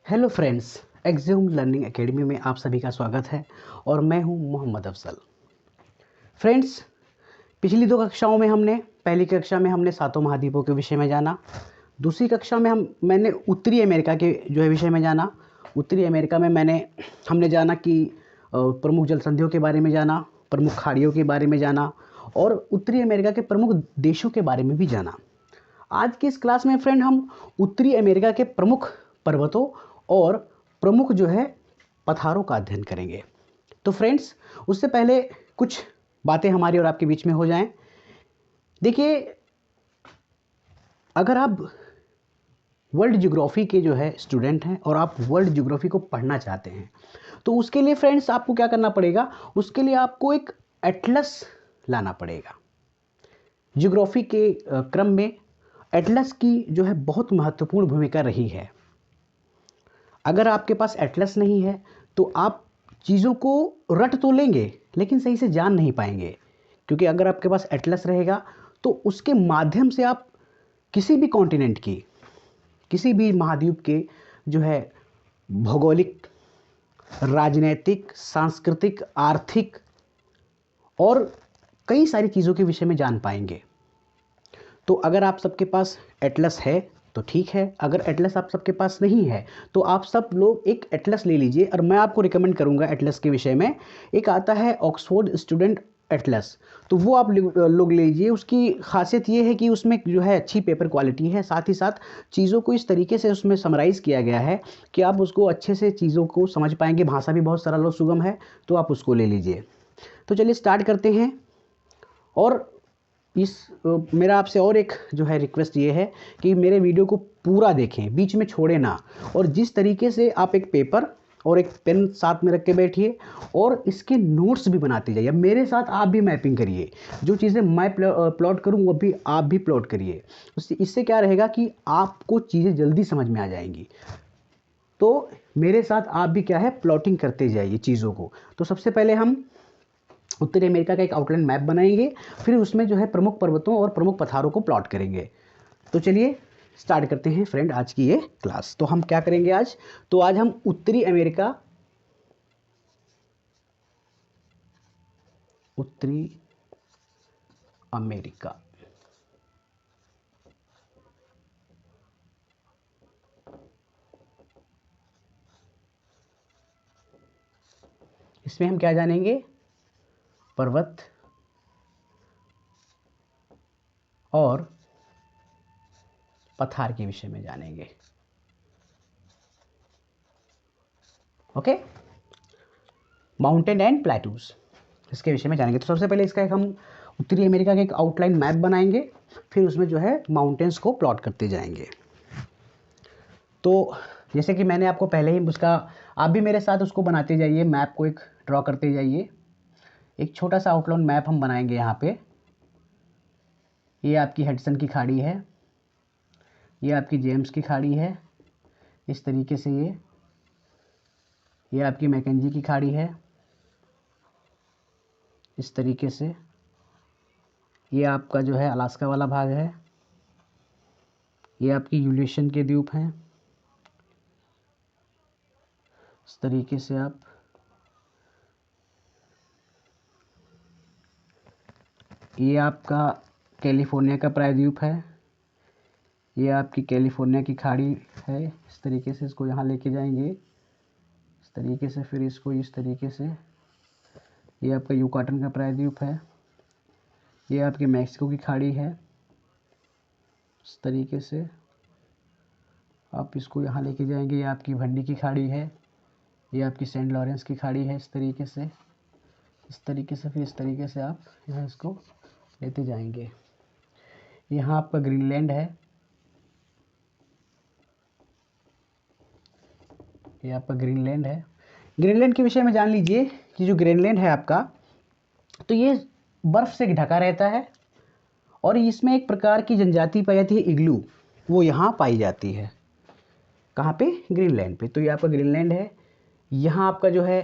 Hello friends, Axiom learning academy में आप सभी का स्वागत है और मैं हूं मोहम्मद अफजल। फ्रेंड्स, पिछली दो कक्षाओं में पहली कक्षा में हमने सातों महाद्वीपों के विषय में जाना। दूसरी कक्षा में मैंने उत्तरी अमेरिका के विषय में जाना। उत्तरी अमेरिका में हमने जाना कि प्रमुख जलसंधियों के बारे में जाना, प्रमुख खाड़ियों के बारे में जाना और उत्तरी अमेरिका के प्रमुख देशों के बारे में भी जाना। आज की इस क्लास में फ्रेंड हम उत्तरी अमेरिका के प्रमुख पर्वतों और प्रमुख पठारों का अध्ययन करेंगे। तो फ्रेंड्स, उससे पहले कुछ बातें हमारी और आपके बीच में हो जाएं। देखिए, अगर आप वर्ल्ड ज्योग्राफी के स्टूडेंट हैं और आप वर्ल्ड ज्योग्राफी को पढ़ना चाहते हैं तो उसके लिए फ्रेंड्स आपको क्या करना पड़ेगा, उसके लिए आपको एक एटलस लाना पड़ेगा। ज्योग्राफी के क्रम में एटलस की बहुत महत्वपूर्ण भूमिका रही है। अगर आपके पास एटलस नहीं है तो आप चीज़ों को रट तो लेंगे लेकिन सही से जान नहीं पाएंगे, क्योंकि अगर आपके पास एटलस रहेगा तो उसके माध्यम से आप किसी भी कॉन्टिनेंट की, किसी भी महाद्वीप के भौगोलिक, राजनैतिक, सांस्कृतिक, आर्थिक और कई सारी चीज़ों के विषय में जान पाएंगे। तो अगर आप सबके पास एटलस है तो ठीक है, अगर एटलस आप सबके पास नहीं है तो आप सब लोग एक एटलस ले लीजिए। और मैं आपको रिकमेंड करूंगा एटलस के विषय में, एक आता है ऑक्सफोर्ड स्टूडेंट एटलस, तो वो आप लोग ले लीजिए। उसकी खासियत ये है कि उसमें अच्छी पेपर क्वालिटी है, साथ ही साथ चीज़ों को इस तरीके से उसमें समराइज़ किया गया है कि आप उसको अच्छे से चीज़ों को समझ पाएंगे। भाषा भी बहुत सरल और सुगम है, तो आप उसको ले लीजिए। तो चलिए स्टार्ट करते हैं। और मेरा आपसे और एक रिक्वेस्ट ये है कि मेरे वीडियो को पूरा देखें, बीच में छोड़े ना। और जिस तरीके से आप एक पेपर और एक पेन साथ में रख के बैठिए और इसके नोट्स भी बनाते जाइए। मेरे साथ आप भी मैपिंग करिए, जो चीज़ें मैं प्लॉट करूँ वो भी आप भी प्लॉट करिए। इससे क्या रहेगा कि आपको चीज़ें जल्दी समझ में आ जाएंगी। तो मेरे साथ आप भी प्लॉटिंग करते जाइए चीज़ों को। तो सबसे पहले हम उत्तरी अमेरिका का एक आउटलाइन मैप बनाएंगे, फिर उसमें प्रमुख पर्वतों और प्रमुख पठारों को प्लॉट करेंगे। तो चलिए स्टार्ट करते हैं फ्रेंड आज की ये क्लास। तो हम क्या करेंगे आज, तो आज हम उत्तरी अमेरिका इसमें हम क्या जानेंगे, पर्वत और पठार के विषय में जानेंगे। ओके, माउंटेन एंड प्लेटूज, इसके विषय में जानेंगे। तो सबसे पहले इसका हम उत्तरी अमेरिका का एक आउटलाइन मैप बनाएंगे, फिर उसमें माउंटेन्स को प्लॉट करते जाएंगे। तो जैसे कि मैंने आपको पहले ही उसका, आप भी मेरे साथ उसको बनाते जाइए, मैप को एक ड्रॉ करते जाइए। एक छोटा सा आउटलाइन मैप हम बनाएंगे यहाँ पे। ये आपकी हडसन की खाड़ी है, ये आपकी जेम्स की खाड़ी है, इस तरीके से ये आपकी मैकेंजी की खाड़ी है, इस तरीके से ये आपका अलास्का वाला भाग है, ये आपकी यूरेशियन के द्वीप हैं, इस तरीके से आप ये आपका कैलिफोर्निया का प्रायद्वीप है, ये आपकी कैलिफोर्निया की खाड़ी है। इस तरीके से इसको यहाँ लेके जाएंगे, इस तरीके से, फिर इसको इस तरीके से। ये आपका युकाटन का प्रायद्वीप है, ये आपकी मैक्सिको की खाड़ी है, इस तरीके से आप इसको यहाँ लेके जाएंगे। ये आपकी भंडी की खाड़ी है, ये आपकी सेंट लॉरेंस की खाड़ी है, इस तरीके से, इस तरीके से, फिर इस तरीके से आप यहाँ इसको लेते जाएंगे। यहाँ आपका ग्रीनलैंड है, ये आपका ग्रीनलैंड है। ग्रीनलैंड के विषय में जान लीजिए कि जो ग्रीनलैंड है आपका, तो ये बर्फ़ से ढका रहता है और इसमें एक प्रकार की जनजाति पाई जाती है, इग्लू, वो यहाँ पाई जाती है। कहाँ पे, ग्रीनलैंड पे। तो ये आपका ग्रीनलैंड है। यहाँ आपका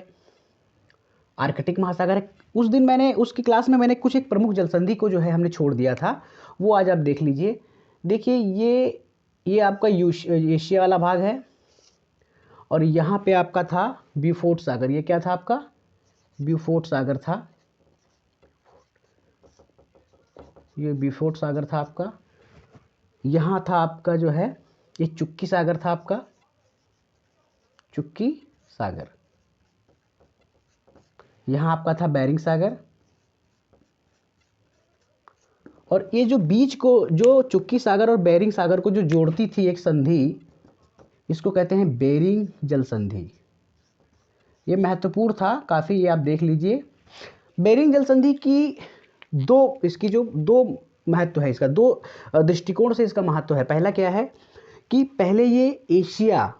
आर्कटिक महासागर है। उस दिन उसकी क्लास में मैंने कुछ एक प्रमुख जलसंधि को हमने छोड़ दिया था, वो आज आप देख लीजिए। देखिए ये आपका एशिया वाला भाग है और यहाँ पे आपका था ब्यूफोर्ट सागर। ये क्या था आपका? ब्यूफोर्ट सागर था। ये ब्यूफोर्ट सागर था आपका। यहाँ था आपका जो है ये चुक्की सागर था आपका, चुक्की सागर। यहाँ आपका था बेरिंग सागर। और ये जो बीच को, जो चुक्की सागर और बेरिंग सागर को जो जोड़ती थी एक संधि, इसको कहते हैं बेरिंग जल संधि। ये महत्वपूर्ण था काफ़ी, ये आप देख लीजिए। बेरिंग जल संधि की इसकी जो दो महत्व है, इसका दो दृष्टिकोण से इसका महत्व है। पहला क्या है कि पहले ये एशिया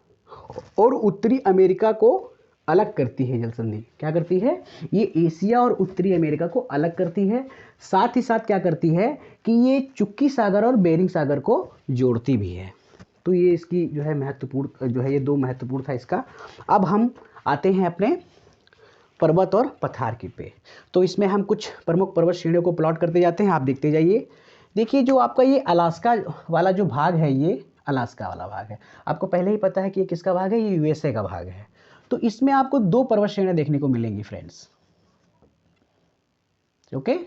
और उत्तरी अमेरिका को अलग करती है। जल संधि क्या करती है? ये एशिया और उत्तरी अमेरिका को अलग करती है। साथ ही साथ क्या करती है कि ये चुक्की सागर और बेरिंग सागर को जोड़ती भी है। तो ये इसकी जो है महत्वपूर्ण जो है, ये दो महत्वपूर्ण था इसका। अब हम आते हैं अपने पर्वत और पठार पे। तो इसमें हम कुछ प्रमुख पर्वत श्रेणियों को प्लॉट करते जाते हैं, आप देखते जाइए। देखिए जो आपका ये अलास्का वाला जो भाग है, ये अलास्का वाला भाग है। आपको पहले ही पता है कि ये किसका भाग है? ये यूएसए का भाग है। तो इसमें आपको दो पर्वत श्रेणियां देखने को मिलेंगी फ्रेंड्स। ओके,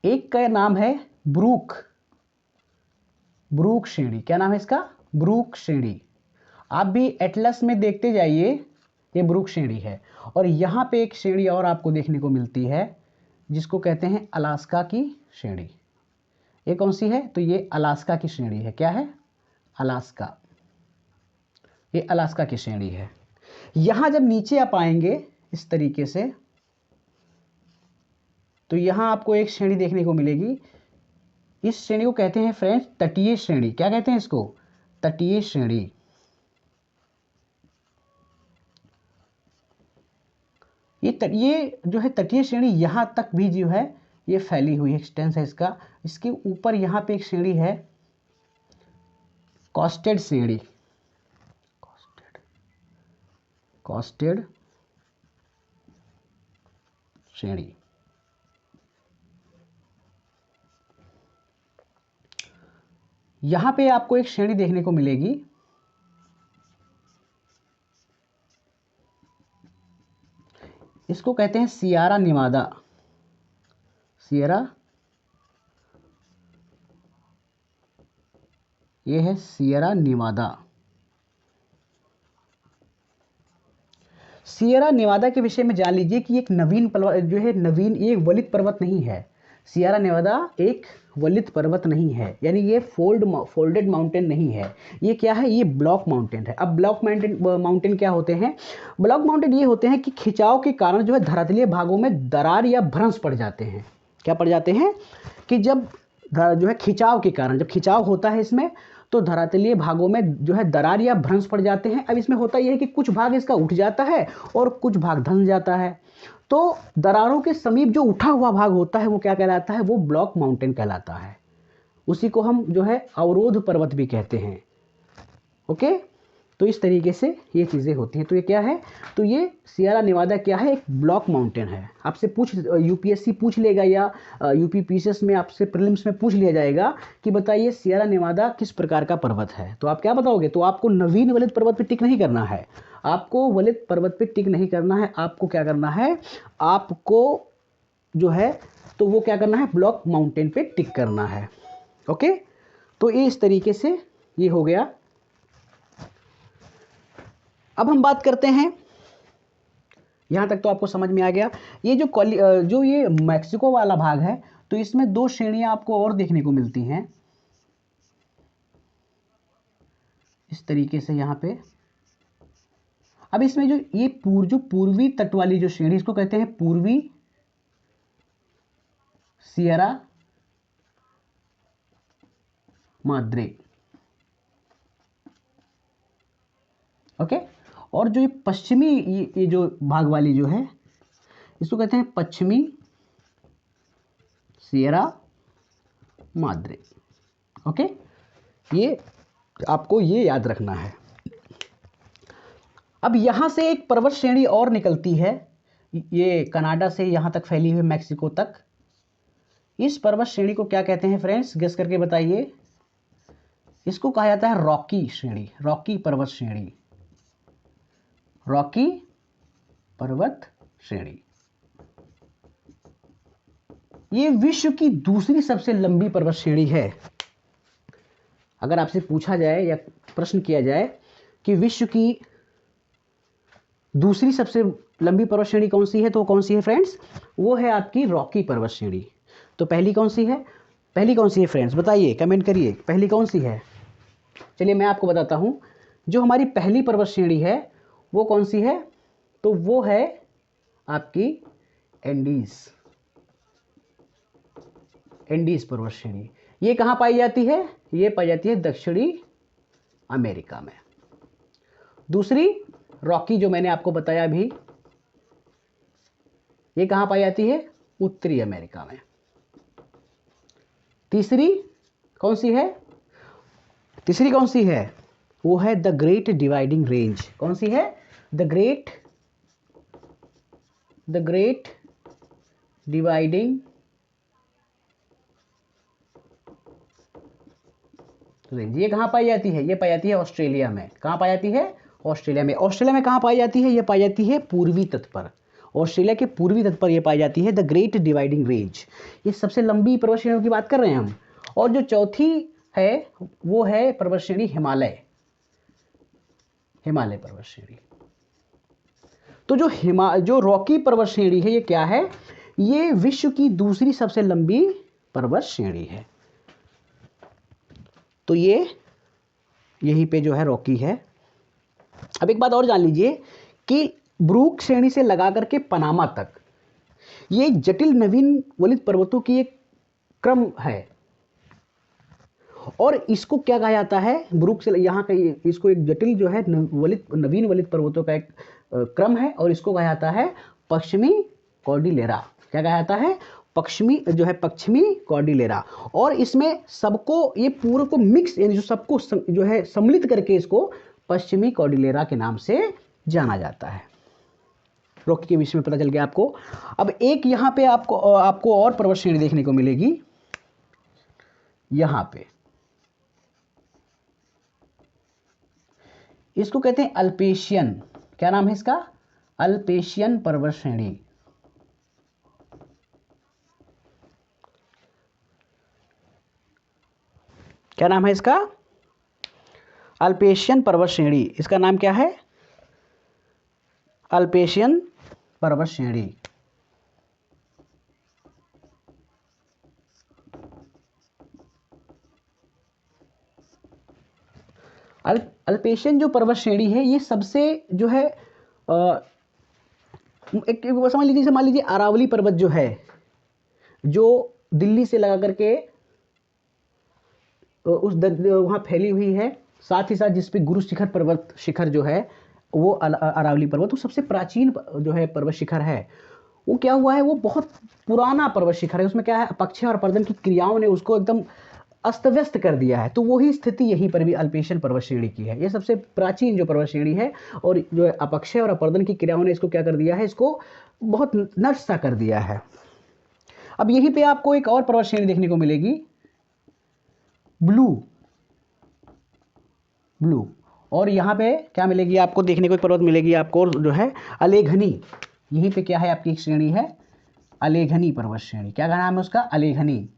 एक का नाम है ब्रूक श्रेणी। क्या नाम है इसका? ब्रूक श्रेणी। आप भी एटलस में देखते जाइए, ये ब्रूक श्रेणी है। और यहाँ पे एक श्रेणी और आपको देखने को मिलती है जिसको कहते हैं अलास्का की श्रेणी। ये कौन सी है? तो ये अलास्का की श्रेणी है। क्या है? अलास्का। ये अलास्का की श्रेणी है। यहाँ जब नीचे आप आएंगे इस तरीके से, तो यहाँ आपको एक श्रेणी देखने को मिलेगी। इस श्रेणी को कहते हैं फ्रेंड्स तटीय श्रेणी। क्या कहते हैं इसको? तटीय श्रेणी। ये जो है तटीय श्रेणी यहाँ तक भी जो है ये फैली हुई एक्सटेंस है इसका। इसके ऊपर यहाँ पे एक श्रेणी है कॉस्टेड श्रेणी। कॉस्टेड श्रेणी। यहाँ पे आपको एक श्रेणी देखने को मिलेगी, इसको कहते हैं सियरा नेवादा। सियरा, ये है सियरा नेवादा। सियरा नेवादा के विषय में जान लीजिए कि एक नवीन पर्वत जो है, नवीन, ये वलित पर्वत नहीं है। सियरा नेवादा एक वलित पर्वत नहीं है, यानी ये फोल्डेड माउंटेन नहीं है। ये क्या है? ये ब्लॉक माउंटेन है। अब ब्लॉक माउंटेन क्या होते हैं? ब्लॉक माउंटेन ये होते हैं कि खिंचाव के कारण जो है धरातलीय भागों में दरार या भ्रंश पड़ जाते हैं। क्या पड़ जाते हैं? कि जब जो है खिंचाव के कारण, जब खिंचाव होता है इसमें, तो धरातलीय भागों में जो है दरार या भ्रंश पड़ जाते हैं। अब इसमें होता यह है कि कुछ भाग इसका उठ जाता है और कुछ भाग धंस जाता है। तो दरारों के समीप जो उठा हुआ भाग होता है वो क्या कहलाता है? वो ब्लॉक माउंटेन कहलाता है। उसी को हम जो है अवरोध पर्वत भी कहते हैं। ओके, तो इस तरीके से ये चीज़ें होती हैं। तो ये क्या है? तो ये सियरा नेवादा क्या है? एक ब्लॉक माउंटेन है। आपसे यूपीएससी पूछ लेगा या यूपी पीसीएस में आपसे प्रीलिम्स में पूछ लिया जाएगा कि बताइए सियरा नेवादा किस प्रकार का पर्वत है, तो आप क्या बताओगे? तो आपको नवीन वलित पर्वत पे टिक नहीं करना है, आपको वलित पर्वत पे टिक नहीं करना है। आपको क्या करना है? आपको जो है तो वो क्या करना है? ब्लॉक माउंटेन पे टिक करना है। ओके, तो ये इस तरीके से ये हो गया। अब हम बात करते हैं, यहाँ तक तो आपको समझ में आ गया। ये जो ये मैक्सिको वाला भाग है, तो इसमें दो श्रेणियां आपको और देखने को मिलती हैं इस तरीके से यहाँ पे। अब इसमें जो ये पूर्वी तट वाली जो श्रेणी, इसको कहते हैं पूर्वी सियरा माद्रे। ओके, और जो ये पश्चिमी ये जो भाग वाली जो है, इसको कहते हैं पश्चिमी सियरा माद्रे। ओके, ये आपको ये याद रखना है। अब यहाँ से एक पर्वत श्रेणी और निकलती है, ये कनाडा से यहाँ तक फैली हुई मैक्सिको तक। इस पर्वत श्रेणी को क्या कहते हैं फ्रेंड्स? गेस करके बताइए। इसको कहा जाता है रॉकी श्रेणी, रॉकी पर्वत श्रेणी। रॉकी पर्वत श्रेणी। ये विश्व की दूसरी सबसे लंबी पर्वत श्रेणी है। अगर आपसे पूछा जाए या प्रश्न किया जाए कि विश्व की दूसरी सबसे लंबी पर्वत श्रेणी कौन सी है, तो कौन सी है फ्रेंड्स? वो है आपकी रॉकी पर्वत श्रेणी। तो पहली कौन सी है? पहली कौन सी है फ्रेंड्स, बताइए, कमेंट करिए, पहली कौन सी है? चलिए मैं आपको बताता हूं, जो हमारी पहली पर्वत श्रेणी है वो कौन सी है, तो वो है आपकी एंडीज। एंडीज पर्वत श्रेणी। ये कहां पाई जाती है? ये पाई जाती है दक्षिणी अमेरिका में। दूसरी रॉकी जो मैंने आपको बताया अभी, ये कहां पाई जाती है? उत्तरी अमेरिका में। तीसरी कौन सी है? तीसरी कौन सी है? वो है द ग्रेट डिवाइडिंग रेंज। कौन सी है? The great dividing range. ये कहां पाई जाती है? ये पाई जाती है ऑस्ट्रेलिया में। कहां पाई जाती है? ऑस्ट्रेलिया में। ऑस्ट्रेलिया में कहां पाई जाती है? ये पाई जाती है पूर्वी तट पर। ऑस्ट्रेलिया के पूर्वी तट पर यह पाई जाती है द ग्रेट डिवाइडिंग रेंज। ये सबसे लंबी पर्वत श्रेणियों की बात कर रहे हैं हम। और जो चौथी है वो है पर्वत श्रेणी हिमालय। हिमालय पर्वत श्रेणी। तो जो रॉकी पर्वत श्रेणी है, ये क्या है? ये विश्व की दूसरी सबसे लंबी पर्वत श्रेणी है। तो ये यहीं पे जो है रॉकी है। अब एक बात और जान लीजिए कि ब्रूक श्रेणी से लगा करके पनामा तक ये जटिल नवीन वलित पर्वतों की एक क्रम है। और इसको क्या कहा जाता है? ब्रूक से यहाँ का इसको एक जटिल जो है नवीन वलित पर्वतों का एक क्रम है, और इसको कहा जाता है पश्चिमी कॉर्डिलेरा। क्या कहा जाता है? पश्चिमी कॉर्डिलेरा। और इसमें सबको, ये पूरे को मिक्स, यानी जो सबको जो है सम्मिलित करके इसको पश्चिमी कॉर्डिलेरा के नाम से जाना जाता है। रॉकी के विषय में पता चल गया आपको। अब एक यहाँ पे आपको और पर्वत श्रेणी देखने को मिलेगी। यहाँ पे इसको कहते हैं अल्पेशियन। क्या नाम है इसका? अल्पेशियन पर्वत श्रेणी। क्या नाम है इसका? अल्पेशियन पर्वत श्रेणी। इसका नाम क्या है? अल्पेशियन पर्वत श्रेणी। अल्पेशियन जो पर्वत श्रेणी है, ये सबसे जो है एक मान लीजिए अरावली पर्वत जो है, जो दिल्ली से लगा करके वहां फैली हुई है, साथ ही साथ जिसपे गुरु शिखर जो है वो अरावली पर्वत, वो सबसे प्राचीन जो है पर्वत शिखर है। वो क्या हुआ है? वो बहुत पुराना पर्वत शिखर है। उसमें क्या है? अपक्षय और अपर्दन की क्रियाओं ने उसको एकदम अस्त व्यस्त कर दिया है। तो वही स्थिति यहीं पर भी अल्पेशियन पर्वत श्रेणी की है। ये सबसे प्राचीन जो पर्वत श्रेणी है, और जो अपक्षय और अपर्दन की क्रियाओं ने इसको क्या कर दिया है? इसको बहुत नष्ट सा कर दिया है। अब यहीं पे आपको एक और पर्वत श्रेणी देखने को मिलेगी, ब्लू। और यहाँ पे क्या मिलेगी आपको? देखने को एक पर्वत मिलेगी आपको जो है अलेघनी। यहीं पे क्या है? आपकी एक श्रेणी है अलेघनी पर्वत श्रेणी। क्या नाम है उसका? अलेघनी।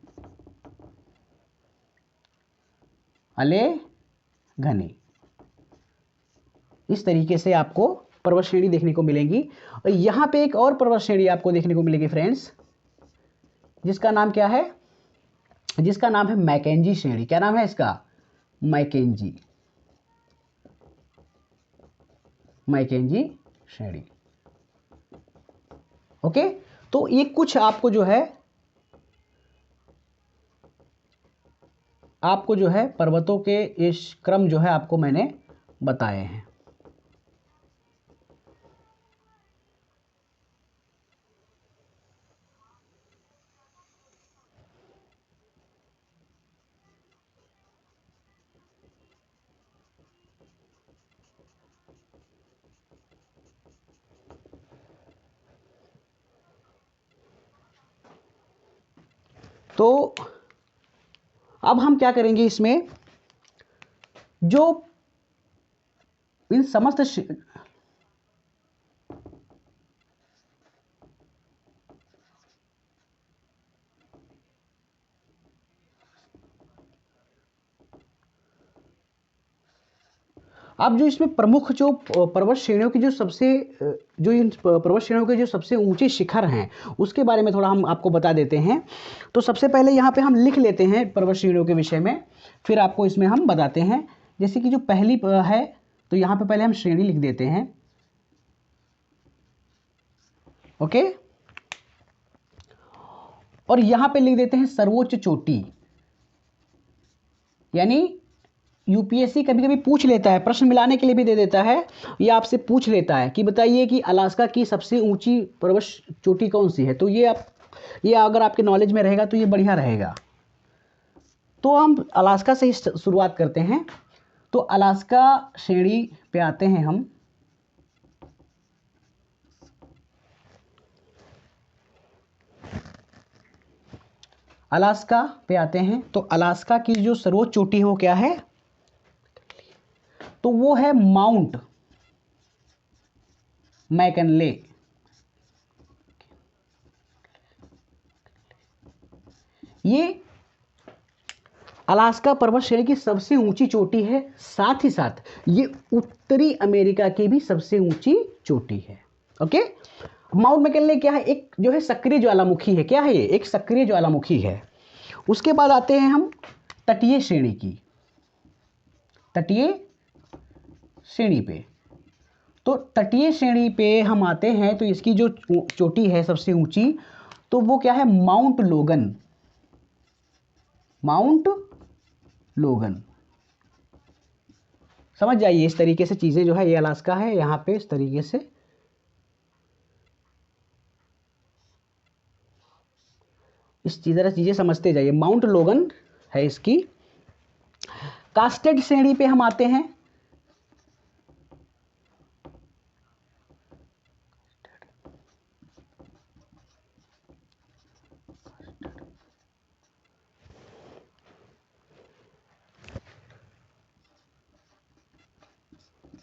अलेघनी। इस तरीके से आपको पर्वत श्रेणी देखने को मिलेंगी। और यहाँ पे एक और पर्वत श्रेणी आपको देखने को मिलेगी फ्रेंड्स, जिसका नाम क्या है? जिसका नाम है मैकेंजी श्रेणी। क्या नाम है इसका? मैकेंजी श्रेणी। ओके, तो ये कुछ आपको जो है पर्वतों के इस क्रम जो है आपको मैंने बताए हैं। तो अब हम क्या करेंगे, इसमें जो इन समस्त अब जो इसमें प्रमुख जो पर्वत श्रेणियों की जो इन पर्वत श्रेणियों के जो सबसे ऊंचे शिखर हैं उसके बारे में थोड़ा हम आपको बता देते हैं। तो सबसे पहले यहाँ पे हम लिख लेते हैं पर्वत श्रेणियों के विषय में, फिर आपको इसमें हम बताते हैं। जैसे कि जो पहली है, तो यहाँ पे पहले हम श्रेणी लिख देते हैं, ओके। और यहाँ पे लिख देते हैं सर्वोच्च चोटी। यानी यूपीएससी कभी कभी पूछ लेता है, प्रश्न मिलाने के लिए भी दे देता है, या आपसे पूछ लेता है कि बताइए कि अलास्का की सबसे ऊंची पर्वत चोटी कौन सी है। तो ये अगर आपके नॉलेज में रहेगा तो ये बढ़िया रहेगा। तो हम अलास्का से ही शुरुआत करते हैं। तो अलास्का श्रेणी पे आते हैं हम। अलास्का पे आते हैं तो अलास्का की जो सर्वोच्च चोटी है वो क्या है, तो वो है माउंट मैकिनले। ये अलास्का पर्वत श्रेणी की सबसे ऊंची चोटी है, साथ ही साथ ये उत्तरी अमेरिका की भी सबसे ऊंची चोटी है, ओके। माउंट मैकिनले क्या है, एक जो है सक्रिय ज्वालामुखी है। क्या है ये, एक सक्रिय ज्वालामुखी है। उसके बाद आते हैं हम तटीय श्रेणी की, तटीय श्रेणी पे। तो तटीय श्रेणी पे हम आते हैं तो इसकी जो चोटी है सबसे ऊंची, तो वो क्या है, माउंट लोगन। माउंट लोगन, समझ जाइए इस तरीके से चीजें जो है, ये अलास्का है यहां पे इस तरीके से। इस तरह चीजें समझते जाइए। माउंट लोगन है इसकी। कास्टेड श्रेणी पे हम आते हैं।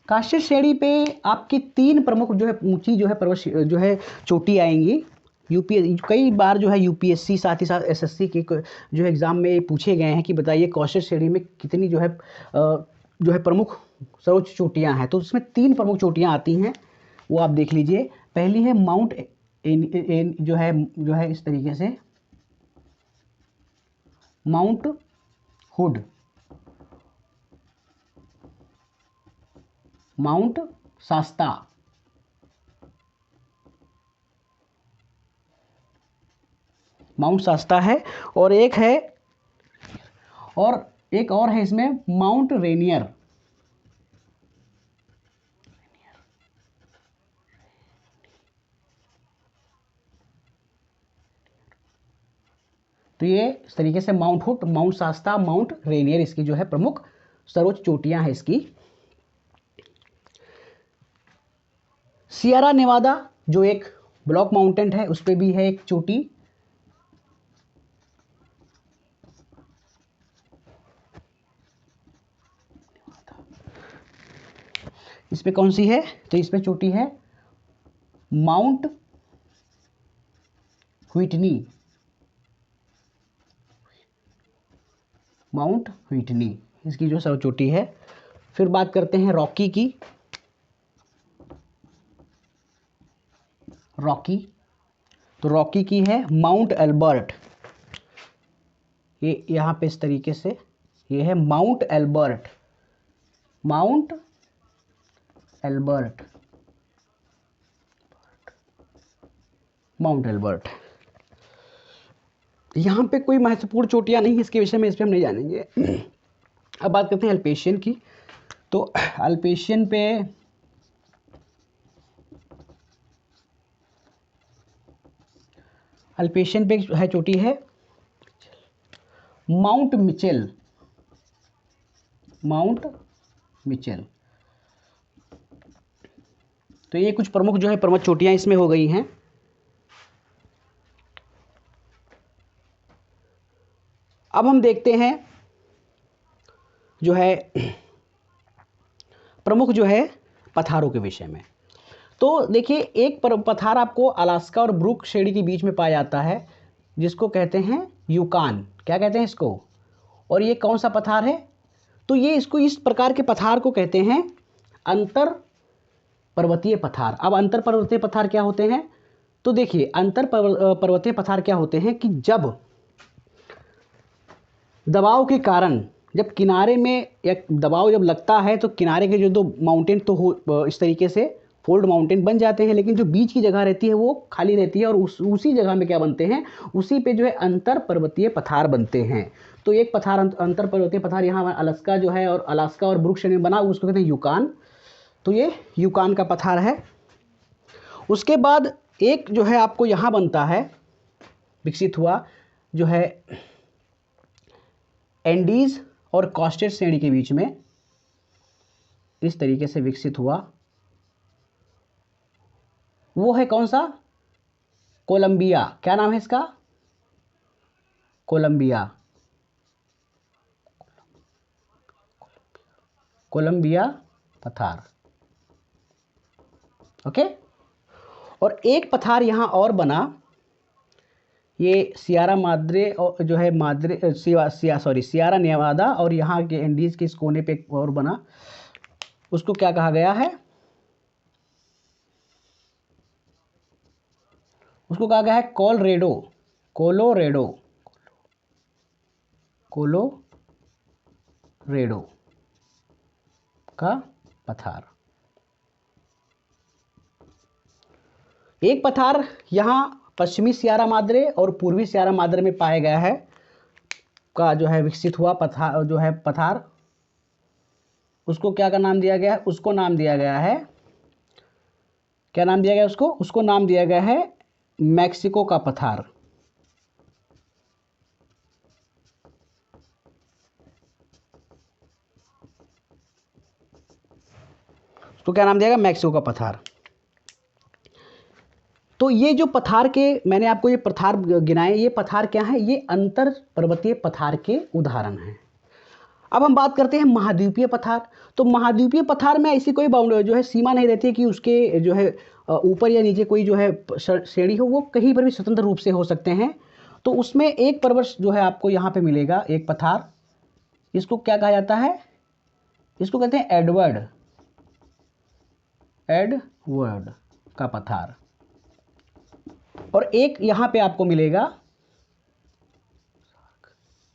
कास्टेड श्रेणी पे आपकी 3 प्रमुख जो है ऊंची जो है पर्वत जो है चोटी आएंगी। कई बार जो है यूपीएससी साथ ही साथ एसएससी के जो है एग्जाम में पूछे गए हैं कि बताइए कास्टेड श्रेणी में कितनी जो है प्रमुख सर्वोच्च चोटियां हैं। तो उसमें 3 प्रमुख चोटियां आती हैं, वो आप देख लीजिए। पहली है माउंट जो है इस तरीके से, Mount Hood, Mount Shasta, mount शास्ता है। और एक और है इसमें माउंट रेनियर। तो ये इस तरीके से Mount Hood, Mount Shasta, Mount Rainier इसकी जो है प्रमुख सर्वोच्च चोटियां हैं इसकी। सियरा नेवादा जो एक ब्लॉक माउंटेन है उस पे भी है एक चोटी। इस पे कौन सी है, तो इस पे चोटी है माउंट व्हिटनी, माउंट व्हिटनी इसकी जो सर्वोच्च चोटी है। फिर बात करते हैं रॉकी की। रॉकी, तो रॉकी की है माउंट एल्बर्ट। ये यहाँ पे इस तरीके से ये है Mount Elbert, Mount Elbert, Mount Elbert. यहाँ पे कोई महत्वपूर्ण चोटियाँ नहीं है इसके विषय में, इस पर हम नहीं जानेंगे। अब बात करते हैं अल्पेशियन की। तो अल्पेशियन पे है चोटी है माउंट मिचेल, माउंट मिचेल। तो ये कुछ प्रमुख जो है प्रमुख चोटियां इसमें हो गई हैं। अब हम देखते हैं जो है प्रमुख जो है पठारों के विषय में। तो देखिए एक पठार आपको अलास्का और ब्रूक श्रेणी के बीच में पाया जाता है जिसको कहते हैं यूकान। क्या कहते हैं इसको, और ये कौन सा पठार है, तो ये इसको इस प्रकार के पठार को कहते हैं अंतर पर्वतीय पठार। अब अंतर पर्वतीय पठार क्या होते हैं? तो देखिए, अंतर पर्वतीय पठार क्या होते हैं कि जब दबाव के कारण, जब किनारे में एक दबाव जब लगता है तो किनारे के जो दो माउंटेन तो हो इस तरीके से फोल्ड माउंटेन बन जाते हैं, लेकिन जो बीच की जगह रहती है वो खाली रहती है और उसी जगह में क्या बनते हैं, उसी पे जो है अंतर पर्वतीय पठार बनते हैं। तो एक पठार अंतर पर्वतीय पठार यहाँ अलास्का जो है और अलास्का और ब्रूक श्रेणी में बना, उसको कहते हैं यूकान। तो ये यूकान का पठार है। उसके बाद एक जो है आपको यहाँ बनता है, विकसित हुआ जो है एंडीज और कॉस्टेड श्रेणी के बीच में, इस तरीके से विकसित हुआ। वो है कौन सा? कोलंबिया। क्या नाम है इसका? कोलंबिया। कोलंबिया पठार। ओके। और एक पठार यहां और बना, ये सियारा माद्रे और जो है सियारा नेवादा और यहाँ के एंडीज के इस कोने पे एक और बना, उसको क्या कहा गया है? उसको कहा गया है कोलोरेडो। कोलोरेडो का पठार। एक पठार यहाँ पश्चिमी सियारा माद्रे और पूर्वी सियारा माद्रे में पाया गया है, का जो है विकसित हुआ पठार जो है पठार, उसको क्या का नाम दिया गया है? उसको नाम दिया गया है, क्या नाम दिया गया उसको? उसको नाम दिया गया है मैक्सिको का पठार। उसको क्या नाम दिया गया? मैक्सिको का पठार। तो ये जो पठार के मैंने आपको ये पठार गिनाए, ये पठार क्या है? ये अंतर पर्वतीय पठार के उदाहरण हैं। अब हम बात करते हैं महाद्वीपीय पठार। तो महाद्वीपीय पठार में ऐसी कोई बाउंड्री जो है सीमा नहीं रहती है कि उसके जो है ऊपर या नीचे कोई जो है श्रेणी हो, वो कहीं पर भी स्वतंत्र रूप से हो सकते हैं। तो उसमें एक पर्वत जो है आपको यहाँ पे मिलेगा, एक पठार, इसको क्या कहा जाता है? इसको कहते हैं एडवर्ड का पठार। और एक यहाँ पे आपको मिलेगा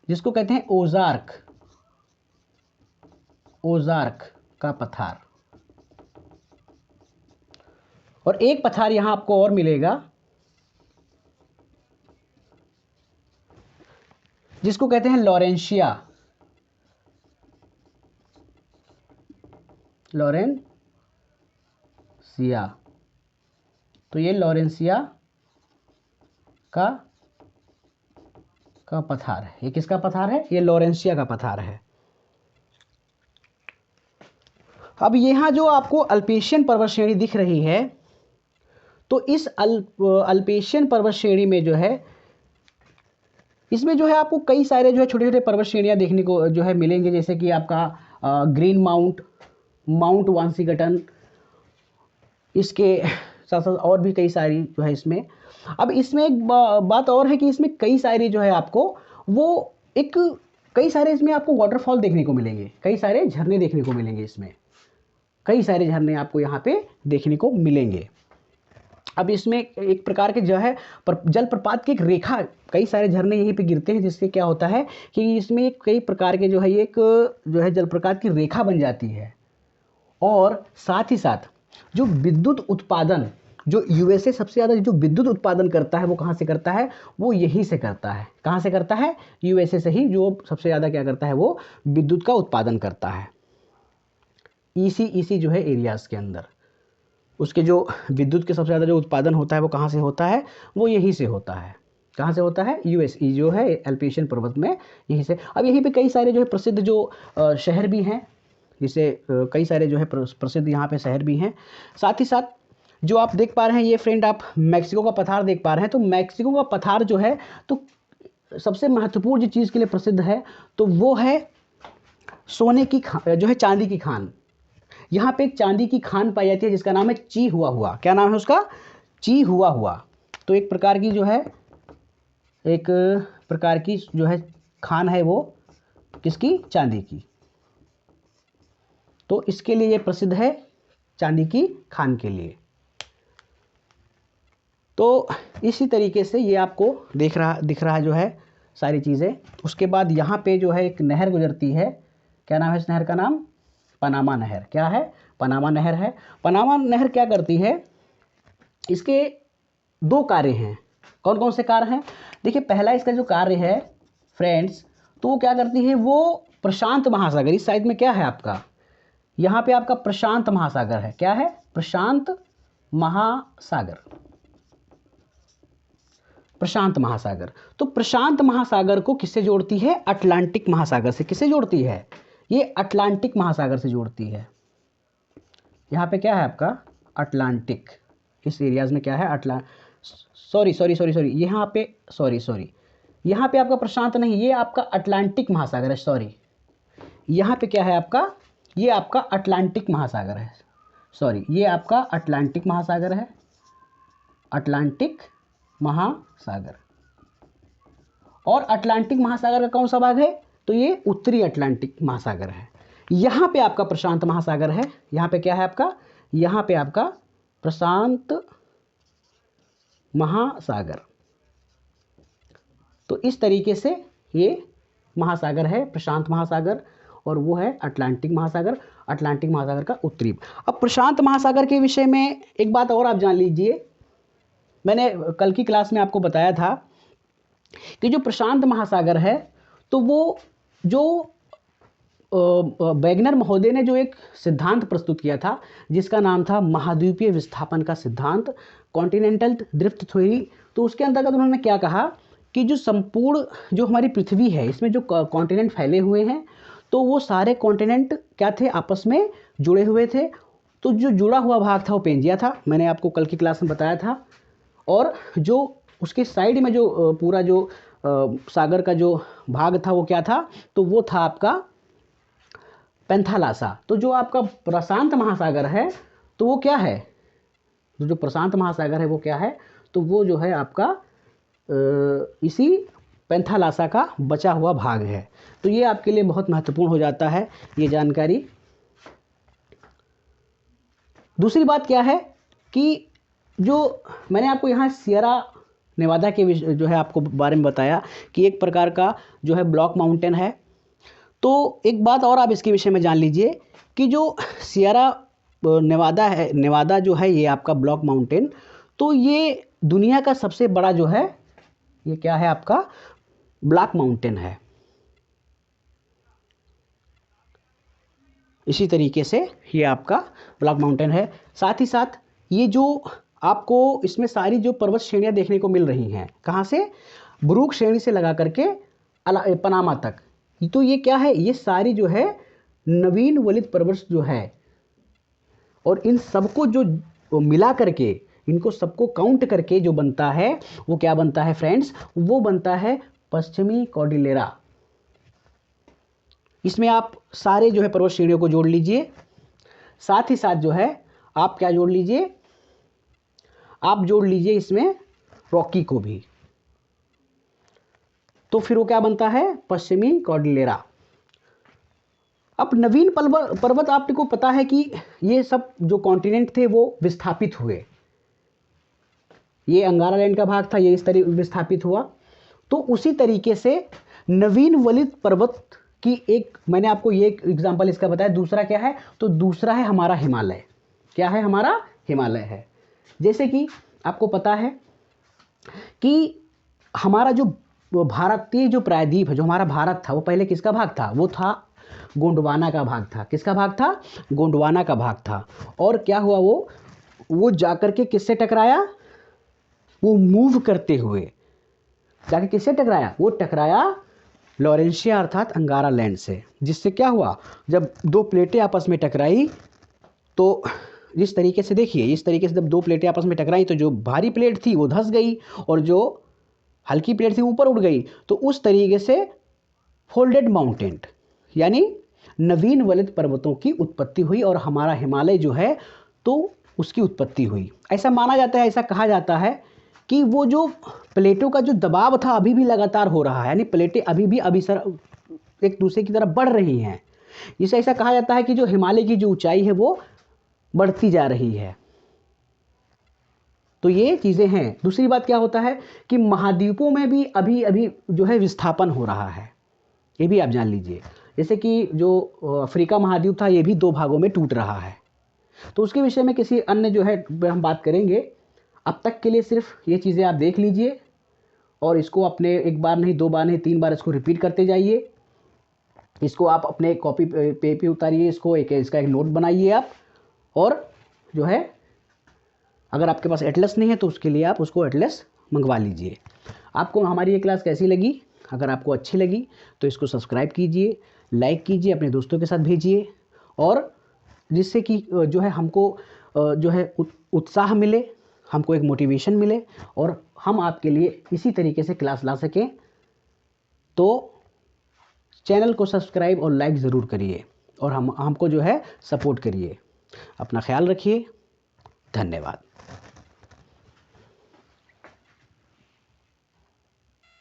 जिसको कहते हैं ओजार्क का पठार। और एक पठार यहां आपको और मिलेगा जिसको कहते हैं लॉरेंशिया तो ये लॉरेंशिया का पठार है। ये किसका पठार है? ये लॉरेंशिया का पठार है। अब यहाँ जो आपको अल्पेशियन पर्वत श्रेणी दिख रही है, तो इस अल्पेशियन पर्वत श्रेणी में जो है, इसमें जो है आपको कई सारे जो है छोटे छोटे पर्वत श्रेणियाँ देखने को जो है मिलेंगे, जैसे कि आपका ग्रीन माउंट वांसीगटन, इसके साथ साथ और भी कई सारी जो है इसमें। अब इसमें एक बात और है कि इसमें कई सारी जो है आपको कई सारे इसमें आपको वाटरफॉल देखने को मिलेंगे, कई सारे झरने देखने को मिलेंगे, इसमें कई सारे झरने आपको यहाँ पे देखने को मिलेंगे। अब इसमें एक प्रकार के जो है जलप्रपात की एक रेखा, कई सारे झरने यहीं पे गिरते हैं, जिससे क्या होता है कि इसमें कई प्रकार के जो है एक जो है जलप्रपात की रेखा बन जाती है। और साथ ही साथ जो विद्युत उत्पादन, जो यूएसए सबसे ज़्यादा जो विद्युत उत्पादन करता है, वो कहाँ से करता है? वो यहीं से करता है। कहाँ से करता है? यूएसए से ही जो सबसे ज़्यादा क्या करता है, वो विद्युत का उत्पादन करता है। इसी जो है एरियाज़ के अंदर उसके जो विद्युत के सबसे ज़्यादा जो उत्पादन होता है वो कहाँ से होता है? वो यहीं से होता है। कहाँ से होता है? यूएसई जो है अल्पेशियन पर्वत में, यहीं से। अब यहीं पे कई सारे जो है प्रसिद्ध जो शहर भी हैं, जिसे कई सारे जो है प्रसिद्ध यहाँ पे शहर भी हैं। साथ ही साथ जो आप देख पा रहे हैं ये फ्रेंड, आप मैक्सिको का पठार देख पा रहे हैं। तो मैक्सिको का पठार जो है तो सबसे महत्वपूर्ण जो चीज़ के लिए प्रसिद्ध है, तो वो है सोने की जो है चांदी की खान। यहाँ पे एक चांदी की खान पाई जाती है जिसका नाम है ची हुआ हुआ। क्या नाम है उसका? ची हुआ हुआ। तो एक प्रकार की जो है खान है, वो किसकी? चांदी की। तो इसके लिए ये प्रसिद्ध है चांदी की खान के लिए। तो इसी तरीके से ये आपको दिख रहा जो है सारी चीज़ें। उसके बाद यहाँ पे जो है एक नहर गुजरती है, क्या नाम है इस नहर का नाम? पनामा नहर। क्या है? पनामा नहर है। पनामा नहर क्या करती है? इसके दो कार्य हैं। कौन कौन से कार्य हैं? देखिए, पहला इसका जो कार्य है फ्रेंड्स, तो वो क्या करती है, वो प्रशांत महासागर, इस साइड में क्या है आपका, यहाँ पे आपका प्रशांत महासागर है। क्या है? प्रशांत महासागर। प्रशांत महासागर। तो प्रशांत महासागर को किससे जोड़ती है? अटलांटिक महासागर से। किससे जोड़ती है? ये अटलांटिक महासागर से जोड़ती है। यहाँ पे क्या है आपका? अटलांटिक। इस एरियाज में क्या है? सॉरी, यहाँ पे सॉरी, यहाँ पे आपका प्रशांत नहीं, ये आपका अटलांटिक महासागर है। सॉरी, यहाँ पे क्या है आपका? ये आपका अटलांटिक महासागर है। सॉरी, ये आपका अटलांटिक महासागर है। अटलांटिक महासागर। और अटलांटिक महासागर का कौन सा भाग है? तो ये उत्तरी अटलांटिक महासागर है। यहाँ पे आपका प्रशांत महासागर है। यहाँ पे क्या है आपका? यहाँ पे आपका प्रशांत महासागर। तो इस तरीके से ये महासागर है प्रशांत महासागर, और वो है अटलांटिक महासागर। अटलांटिक महासागर का उत्तरी। अब प्रशांत महासागर के विषय में एक बात और आप जान लीजिए। मैंने कल की क्लास में आपको बताया था कि जो प्रशांत महासागर है, तो वो जो वैगनर महोदय ने जो एक सिद्धांत प्रस्तुत किया था, जिसका नाम था महाद्वीपीय विस्थापन का सिद्धांत, कॉन्टिनेंटल ड्रिफ्ट थ्योरी। तो उसके अंतर्गत उन्होंने क्या कहा कि जो संपूर्ण जो हमारी पृथ्वी है, इसमें जो कॉन्टिनेंट फैले हुए हैं, तो वो सारे कॉन्टिनेंट क्या थे? आपस में जुड़े हुए थे। तो जो जुड़ा हुआ भाग था वो पेंजिया था, मैंने आपको कल की क्लास में बताया था। और जो उसके साइड में जो पूरा जो सागर का जो भाग था वो क्या था? तो वो था आपका पेंथालासा। तो जो आपका प्रशांत महासागर है, तो वो क्या है? जो प्रशांत महासागर है वो क्या है? तो वो जो है आपका इसी पेंथालासा का बचा हुआ भाग है। तो ये आपके लिए बहुत महत्वपूर्ण हो जाता है ये जानकारी। दूसरी बात क्या है कि जो मैंने आपको यहाँ सियरा नेवादा के जो है आपको बारे में बताया कि एक प्रकार का जो है ब्लॉक माउंटेन है। तो एक बात और आप इसके विषय में जान लीजिए कि जो सियरा नेवादा है, नेवादा जो है ये आपका ब्लॉक माउंटेन, तो ये दुनिया का सबसे बड़ा जो है ये क्या है आपका? ब्लॉक माउंटेन है। इसी तरीके से ये आपका ब्लॉक माउंटेन है। साथ ही साथ ये जो आपको इसमें सारी जो पर्वत श्रेणियां देखने को मिल रही हैं, कहाँ से? ब्रूक श्रेणी से लगा करके पनामा तक। तो ये क्या है? ये सारी जो है नवीन वलित पर्वत जो है, और इन सबको जो मिला करके, इनको सबको काउंट करके जो बनता है वो क्या बनता है फ्रेंड्स? वो बनता है पश्चिमी कॉर्डिलेरा। इसमें आप सारे जो है पर्वत श्रेणियों को जोड़ लीजिए। साथ ही साथ जो है आप क्या जोड़ लीजिए? आप जोड़ लीजिए इसमें रॉकी को भी। तो फिर वो क्या बनता है? पश्चिमी कॉर्डिलेरा। अब नवीन पर्वत आपको पता है कि ये सब जो कॉन्टिनेंट थे वो विस्थापित हुए। ये अंगारा लैंड का भाग था, ये इस तरह विस्थापित हुआ। तो उसी तरीके से नवीन वलित पर्वत की एक मैंने आपको ये एक एग्जांपल इसका बताया। दूसरा क्या है? तो दूसरा है हमारा हिमालय। क्या है? हमारा हिमालय है। जैसे कि आपको पता है कि हमारा जो भारतीय जो प्रायद्वीप है, जो हमारा भारत था, वो पहले किसका भाग था? वो था गोंडवाना का भाग था। किसका भाग था? गोंडवाना का भाग था। और क्या हुआ? वो जाकर के किससे टकराया? वो मूव करते हुए जाके किससे टकराया? वो टकराया लॉरेंशिया अर्थात अंगारा लैंड से। जिससे क्या हुआ? जब दो प्लेटें आपस में टकराई, तो इस तरीके से देखिए, इस तरीके से जब दो प्लेटें आपस में टकराई, तो जो भारी प्लेट थी वो धंस गई और जो हल्की प्लेट थी ऊपर उड़ गई। तो उस तरीके से फोल्डेड माउंटेन यानी नवीन वलित पर्वतों की उत्पत्ति हुई, और हमारा हिमालय जो है तो उसकी उत्पत्ति हुई। ऐसा माना जाता है, ऐसा कहा जाता है कि वो जो प्लेटों का जो दबाव था अभी भी लगातार हो रहा है, यानी प्लेटें अभी भी अभिसर एक दूसरे की तरफ बढ़ रही हैं। इसे ऐसा कहा जाता है कि जो हिमालय की जो ऊंचाई है वो बढ़ती जा रही है। तो ये चीज़ें हैं। दूसरी बात क्या होता है कि महाद्वीपों में भी अभी अभी जो है विस्थापन हो रहा है, ये भी आप जान लीजिए। जैसे कि जो अफ्रीका महाद्वीप था, ये भी 2 भागों में टूट रहा है। तो उसके विषय में किसी अन्य जो है हम बात करेंगे। अब तक के लिए सिर्फ ये चीज़ें आप देख लीजिए और इसको अपने 1 बार नहीं, 2 बार नहीं, 3 बार इसको रिपीट करते जाइए। इसको आप अपने कॉपी पे उतारिए, इसको इसका एक नोट बनाइए आप। और जो है अगर आपके पास एटलस नहीं है तो उसके लिए आप उसको एटलस मंगवा लीजिए। आपको हमारी ये क्लास कैसी लगी? अगर आपको अच्छी लगी तो इसको सब्सक्राइब कीजिए, लाइक कीजिए, अपने दोस्तों के साथ भेजिए, और जिससे कि जो है हमको जो है उत्साह मिले, हमको एक मोटिवेशन मिले और हम आपके लिए इसी तरीके से क्लास ला सकें। तो चैनल को सब्सक्राइब और लाइक ज़रूर करिए और हमको जो है सपोर्ट करिए। अपना ख्याल रखिए। धन्यवाद।